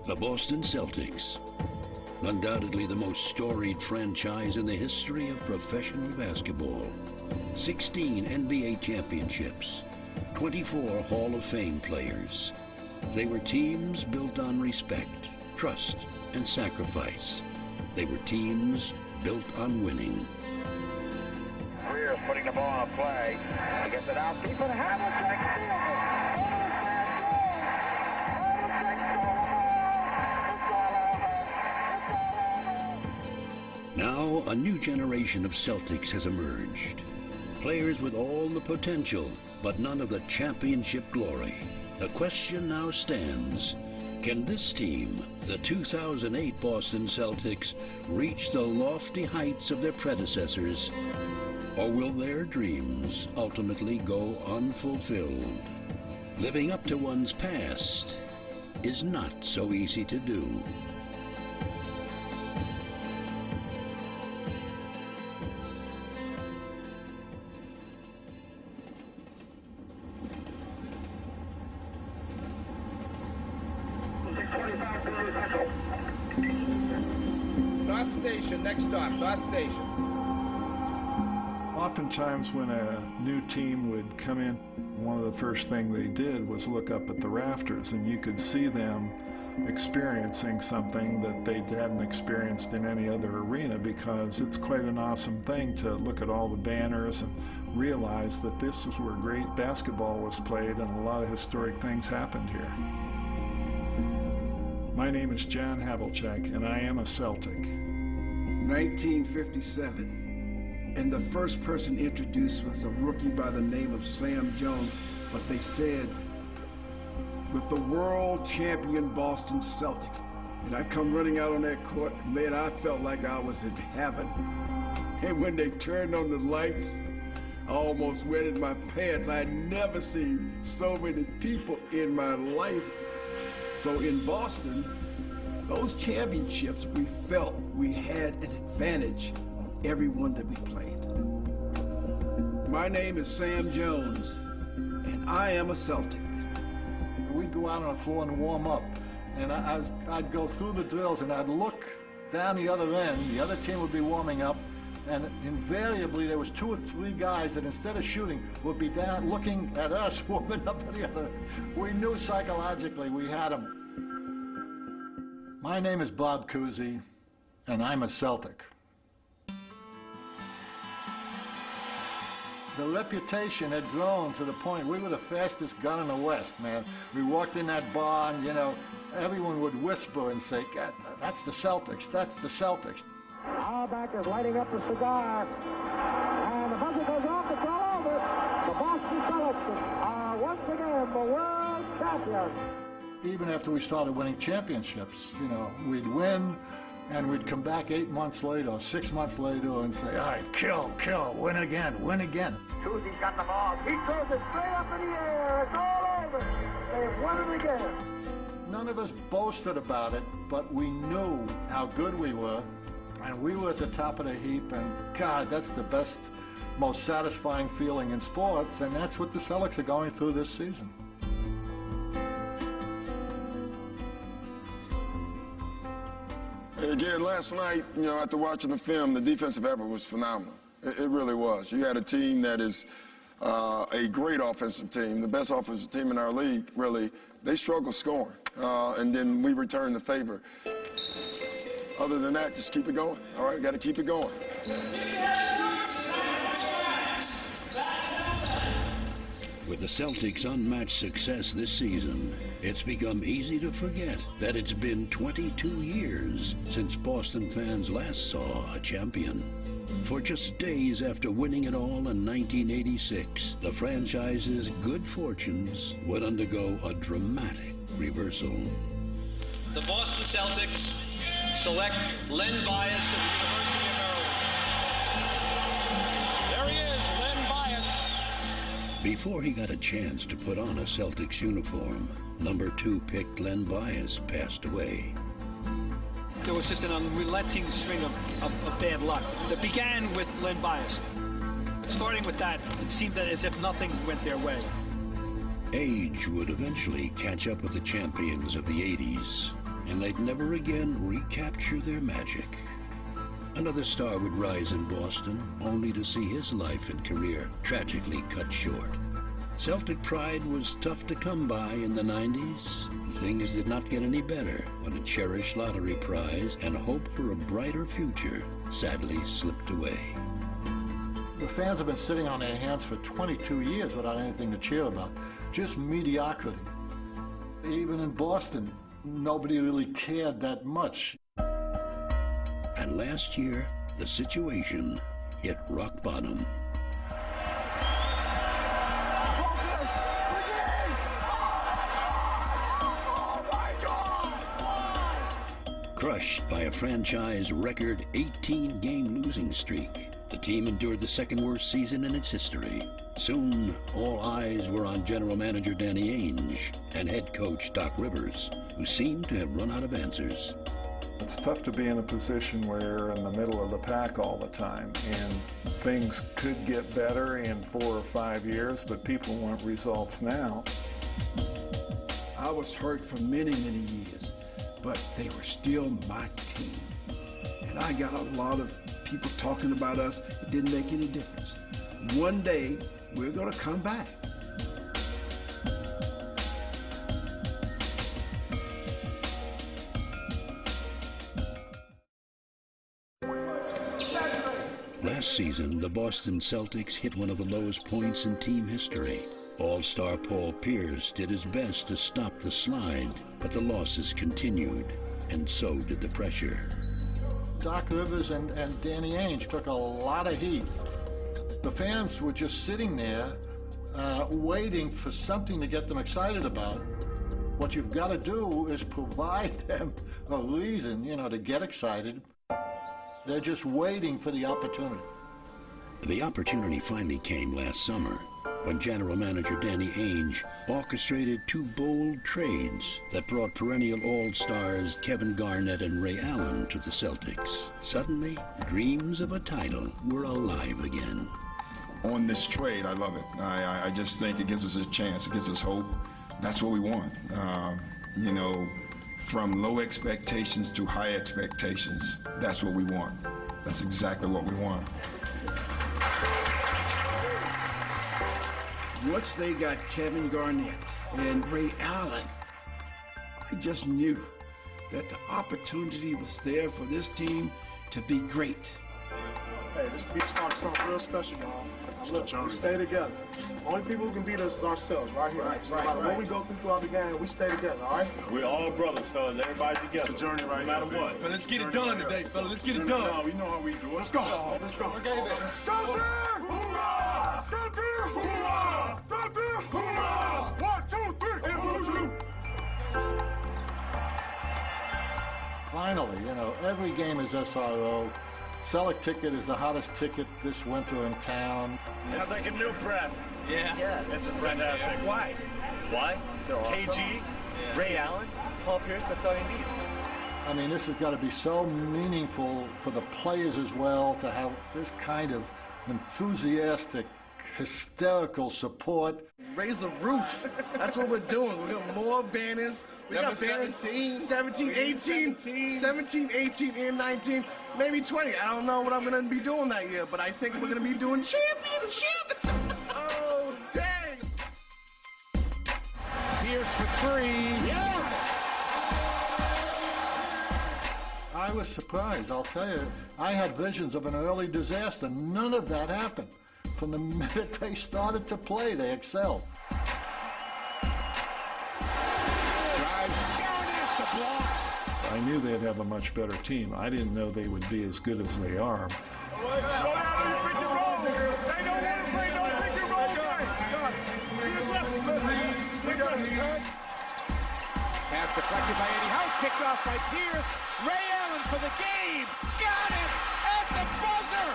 The Boston Celtics, undoubtedly the most storied franchise in the history of professional basketball. 16 NBA championships, 24 Hall of Fame players. They were teams built on respect, trust, and sacrifice. They were teams built on winning. Greer's putting the ball on play. He gets it out deep, and Havlicek Now, a new generation of Celtics has emerged. Players with all the potential, but none of the championship glory. The question now stands, can this team, the 2008 Boston Celtics, reach the lofty heights of their predecessors, or will their dreams ultimately go unfulfilled? Living up to one's past is not so easy to do. Dot station, next stop, Dot station. Oftentimes when a new team would come in, one of the first things they did was look up at the rafters, and you could see them experiencing something that they hadn't experienced in any other arena, because it's quite an awesome thing to look at all the banners and realize that this is where great basketball was played and a lot of historic things happened here. My name is John Havlicek, and I am a Celtic. 1957, and the first person introduced was a rookie by the name of Sam Jones, but they said, with the world champion Boston Celtics. And I come running out on that court, and man, I felt like I was in heaven. And when they turned on the lights, I almost wetted my pants. I had never seen so many people in my life. So in Boston, those championships, we felt we had an advantage on everyone that we played. My name is Sam Jones, and I am a Celtic. We'd go out on the floor and warm up, and I'd go through the drills, and I'd look down the other end. The other team would be warming up, and invariably there was 2 or 3 guys that instead of shooting would be down looking at us, warming up at the other. We knew psychologically we had them. My name is Bob Cousy, and I'm a Celtic. The reputation had grown to the point we were the fastest gun in the West, man. We walked in that bar and, everyone would whisper and say, God, that's the Celtics, that's the Celtics. Auerbach is lighting up the cigar, and the buzzer goes off, it's all over. The Boston Celtics are once again the world champions. Even after we started winning championships, we'd win, and we'd come back 8 months later, or 6 months later, and say, all right, kill, win again, win again. Cousy's got the ball. He throws it straight up in the air. It's all over. They've won it again. None of us boasted about it, but we knew how good we were, and we were at the top of the heap, and God, that's the best, most satisfying feeling in sports, and that's what the Celtics are going through this season. Again, last night, after watching the film, the defensive effort was phenomenal. It really was. You had a team that is a great offensive team, the best offensive team in our league, really. They struggled scoring, and then we returned the favor. Other than that, just keep it going. All right, got to keep it going. With the Celtics' unmatched success this season, it's become easy to forget that it's been 22 years since Boston fans last saw a champion. For just days after winning it all in 1986, the franchise's good fortunes would undergo a dramatic reversal. The Boston Celtics select Len Bias of the University of Maryland. There he is, Len Bias. Before he got a chance to put on a Celtics uniform, number 2 pick Len Bias passed away. There was just an unrelenting string of bad luck that began with Len Bias. Starting with that, it seemed as if nothing went their way. Age would eventually catch up with the champions of the 80s. and they'd never again recapture their magic. Another star would rise in Boston, only to see his life and career tragically cut short. Celtic pride was tough to come by in the 90s. Things did not get any better when a cherished lottery prize and hope for a brighter future sadly slipped away. The fans have been sitting on their hands for 22 years without anything to cheer about. Just mediocrity. Even in Boston, nobody really cared that much. And last year, the situation hit rock bottom. Crushed by a franchise record 18-game losing streak, the team endured the second worst season in its history. Soon, all eyes were on general manager Danny Ainge and head coach Doc Rivers, who seemed to have run out of answers. It's tough to be in a position where you're in the middle of the pack all the time, and things could get better in 4 or 5 years, but people want results now. I was hurt for many, many years, but they were still my team. And I got a lot of people talking about us. It didn't make any difference. One day, we're going to come back. Last season, the Boston Celtics hit one of the lowest points in team history. All-star Paul Pierce did his best to stop the slide, but the losses continued, and so did the pressure. Doc Rivers and Danny Ainge took a lot of heat. The fans were just sitting there waiting for something to get them excited about. What you've got to do is provide them a reason, to get excited. They're just waiting for the opportunity. The opportunity finally came last summer when general manager Danny Ainge orchestrated 2 bold trades that brought perennial all-stars Kevin Garnett and Ray Allen to the Celtics. Suddenly, dreams of a title were alive again. On this trade, I love it. I just think it gives us a chance. It gives us hope. That's what we want. From low expectations to high expectations. That's what we want. That's exactly what we want. Once they got Kevin Garnett and Ray Allen, I just knew that the opportunity was there for this team to be great. Hey, this beat starts something real special, y'all. Look, we stay together. Only people who can beat us is ourselves, right here. Right, no matter what we go throughout the game, we stay together, all right? We're all brothers, fellas. Everybody together. It's a journey right here. No matter what. But let's get it done today, fella. Let's get it done. No, we know how we do it. Let's go. Let's go. Okay, then. Celtic! Hoorah! Celtic! Hoorah! Celtic! Hoorah! 1, 2, 3, and 1, 2. Finally, every game is SRO. Celtic ticket is the hottest ticket this winter in town. It's like a new prep. Yeah. It's just fantastic. Why? Why? They're awesome. KG, Ray Allen, Paul Pierce, that's all you need. I mean, this has got to be so meaningful for the players as well to have this kind of enthusiastic, hysterical support. Raise the roof. That's what we're doing. We're getting more banners. We got banners 17, 18, and 19, maybe 20. I don't know what I'm going to be doing that year, but I think we're going to be doing championship. Oh, dang. Pierce for 3. Yes! I was surprised, I'll tell you. I had visions of an early disaster. None of that happened. From the minute they started to play, they excelled. Drives down it to block. I knew they'd have a much better team. I didn't know they would be as good as they are. Pass deflected by Eddie House, kicked off by Pierce. Ray Allen for the game. Got it at the buzzer.